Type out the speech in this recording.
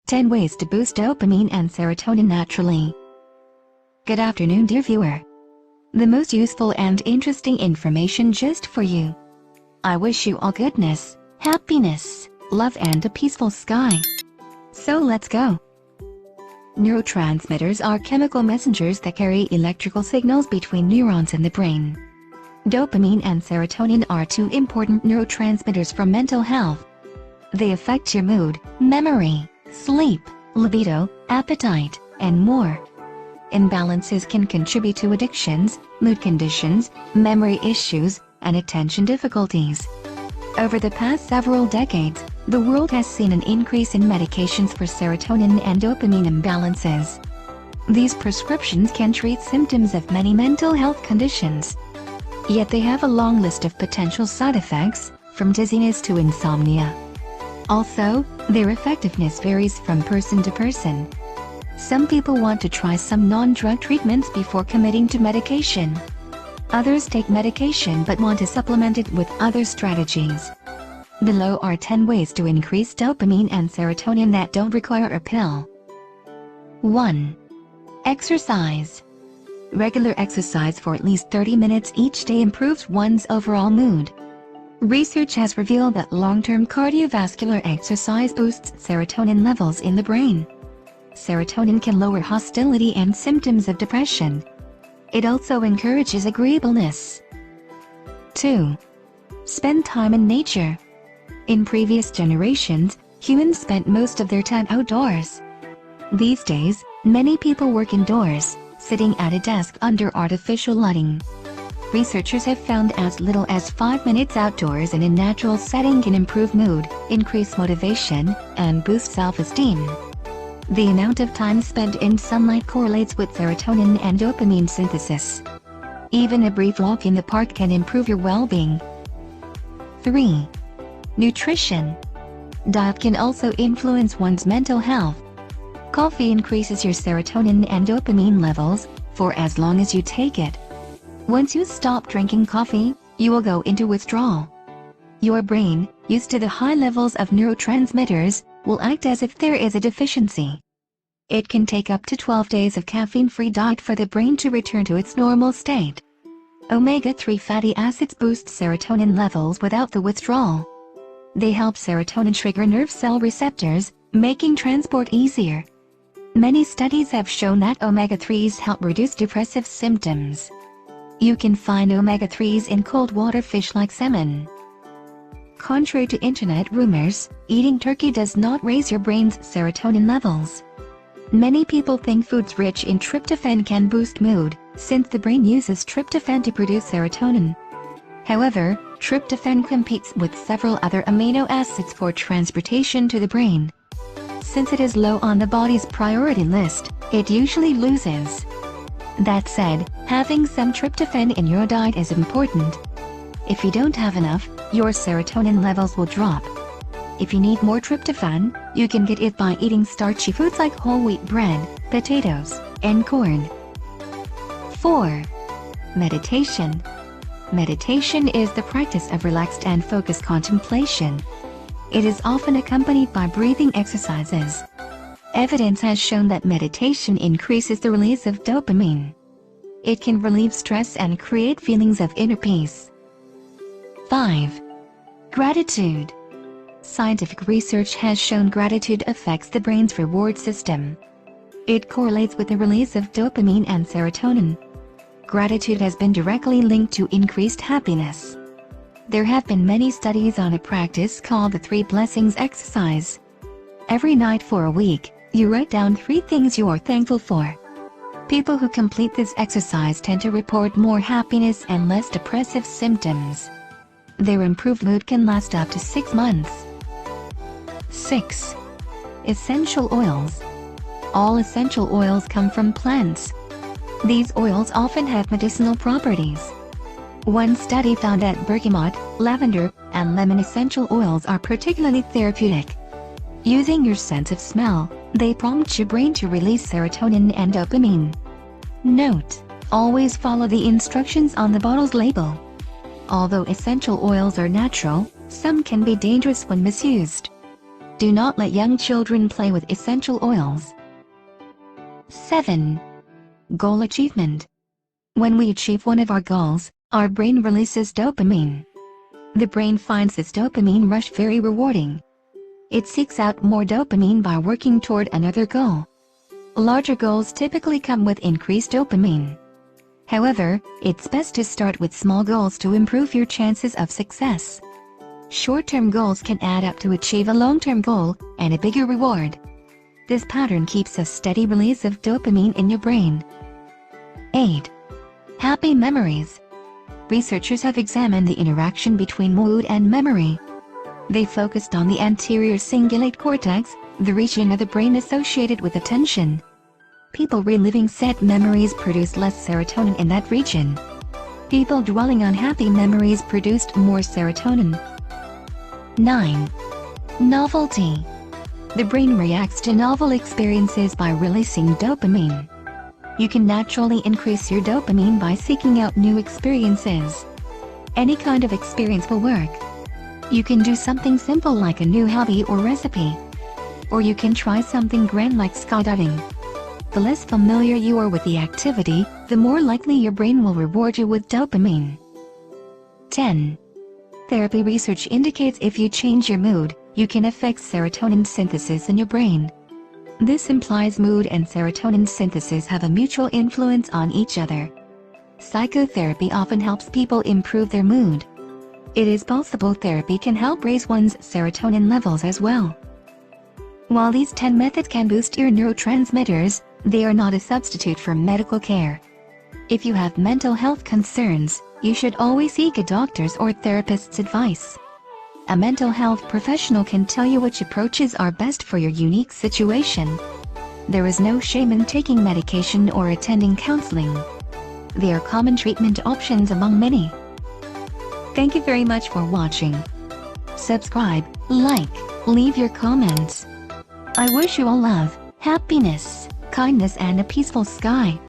10 Ways to Boost Dopamine and Serotonin Naturally. Good afternoon, dear viewer. The most useful and interesting information just for you. I wish you all goodness, happiness, love and a peaceful sky. So let's go. Neurotransmitters are chemical messengers that carry electrical signals between neurons in the brain. Dopamine and serotonin are two important neurotransmitters for mental health. They affect your mood, memory, sleep, libido, appetite, and more. Imbalances can contribute to addictions, mood conditions, memory issues, and attention difficulties. Over the past several decades, the world has seen an increase in medications for serotonin and dopamine imbalances. These prescriptions can treat symptoms of many mental health conditions. Yet they have a long list of potential side effects, from dizziness to insomnia. Also, their effectiveness varies from person to person. Some people want to try some non-drug treatments before committing to medication. Others take medication but want to supplement it with other strategies. Below are 10 ways to increase dopamine and serotonin that don't require a pill. 1. Exercise. Regular exercise for at least 30 minutes each day improves one's overall mood. Research has revealed that long-term cardiovascular exercise boosts serotonin levels in the brain. Serotonin can lower hostility and symptoms of depression. It also encourages agreeableness. 2. Spend time in nature. In previous generations, humans spent most of their time outdoors. These days, many people work indoors, sitting at a desk under artificial lighting. Researchers have found as little as 5 minutes outdoors in a natural setting can improve mood, increase motivation, and boost self-esteem. The amount of time spent in sunlight correlates with serotonin and dopamine synthesis. Even a brief walk in the park can improve your well-being. 3. Nutrition. Diet can also influence one's mental health. Coffee increases your serotonin and dopamine levels, for as long as you take it. Once you stop drinking coffee, you will go into withdrawal. Your brain, used to the high levels of neurotransmitters, will act as if there is a deficiency. It can take up to 12 days of caffeine-free diet for the brain to return to its normal state. Omega-3 fatty acids boost serotonin levels without the withdrawal. They help serotonin trigger nerve cell receptors, making transport easier. Many studies have shown that omega-3s help reduce depressive symptoms. You can find omega-3s in cold water fish like salmon. Contrary to internet rumors, eating turkey does not raise your brain's serotonin levels. Many people think foods rich in tryptophan can boost mood, since the brain uses tryptophan to produce serotonin. However, tryptophan competes with several other amino acids for transportation to the brain. Since it is low on the body's priority list, it usually loses. That said, having some tryptophan in your diet is important. If you don't have enough, your serotonin levels will drop. If you need more tryptophan, you can get it by eating starchy foods like whole wheat bread, potatoes, and corn. 4. Meditation. Meditation is the practice of relaxed and focused contemplation. It is often accompanied by breathing exercises. Evidence has shown that meditation increases the release of dopamine. It can relieve stress and create feelings of inner peace. 5. Gratitude. Scientific research has shown gratitude affects the brain's reward system. It correlates with the release of dopamine and serotonin. Gratitude has been directly linked to increased happiness. There have been many studies on a practice called the 3 blessings exercise. Every night for a week, you write down 3 things you are thankful for. People who complete this exercise tend to report more happiness and less depressive symptoms. Their improved mood can last up to 6 months. 6. Essential oils. All essential oils come from plants. These oils often have medicinal properties. One study found that bergamot, lavender, and lemon essential oils are particularly therapeutic. Using your sense of smell, they prompt your brain to release serotonin and dopamine. Note: always follow the instructions on the bottle's label. Although essential oils are natural, some can be dangerous when misused. Do not let young children play with essential oils. 7. Goal achievement. When we achieve one of our goals, our brain releases dopamine. The brain finds this dopamine rush very rewarding. It seeks out more dopamine by working toward another goal. Larger goals typically come with increased dopamine. However, it's best to start with small goals to improve your chances of success. Short-term goals can add up to achieve a long-term goal and a bigger reward. This pattern keeps a steady release of dopamine in your brain. 8. Happy memories. Researchers have examined the interaction between mood and memory. They focused on the anterior cingulate cortex, the region of the brain associated with attention. People reliving set memories produced less serotonin in that region. People dwelling on happy memories produced more serotonin. 9. Novelty. The brain reacts to novel experiences by releasing dopamine. You can naturally increase your dopamine by seeking out new experiences. Any kind of experience will work. You can do something simple like a new hobby or recipe. Or you can try something grand like skydiving. The less familiar you are with the activity, the more likely your brain will reward you with dopamine. 10. Therapy research indicates if you change your mood, you can affect serotonin synthesis in your brain. This implies mood and serotonin synthesis have a mutual influence on each other. Psychotherapy often helps people improve their mood. It is possible therapy can help raise one's serotonin levels as well. While these 10 methods can boost your neurotransmitters, they are not a substitute for medical care. If you have mental health concerns, you should always seek a doctor's or therapist's advice. A mental health professional can tell you which approaches are best for your unique situation. There is no shame in taking medication or attending counseling. They are common treatment options among many. Thank you very much for watching. Subscribe, like, leave your comments. I wish you all love, happiness, kindness and a peaceful sky.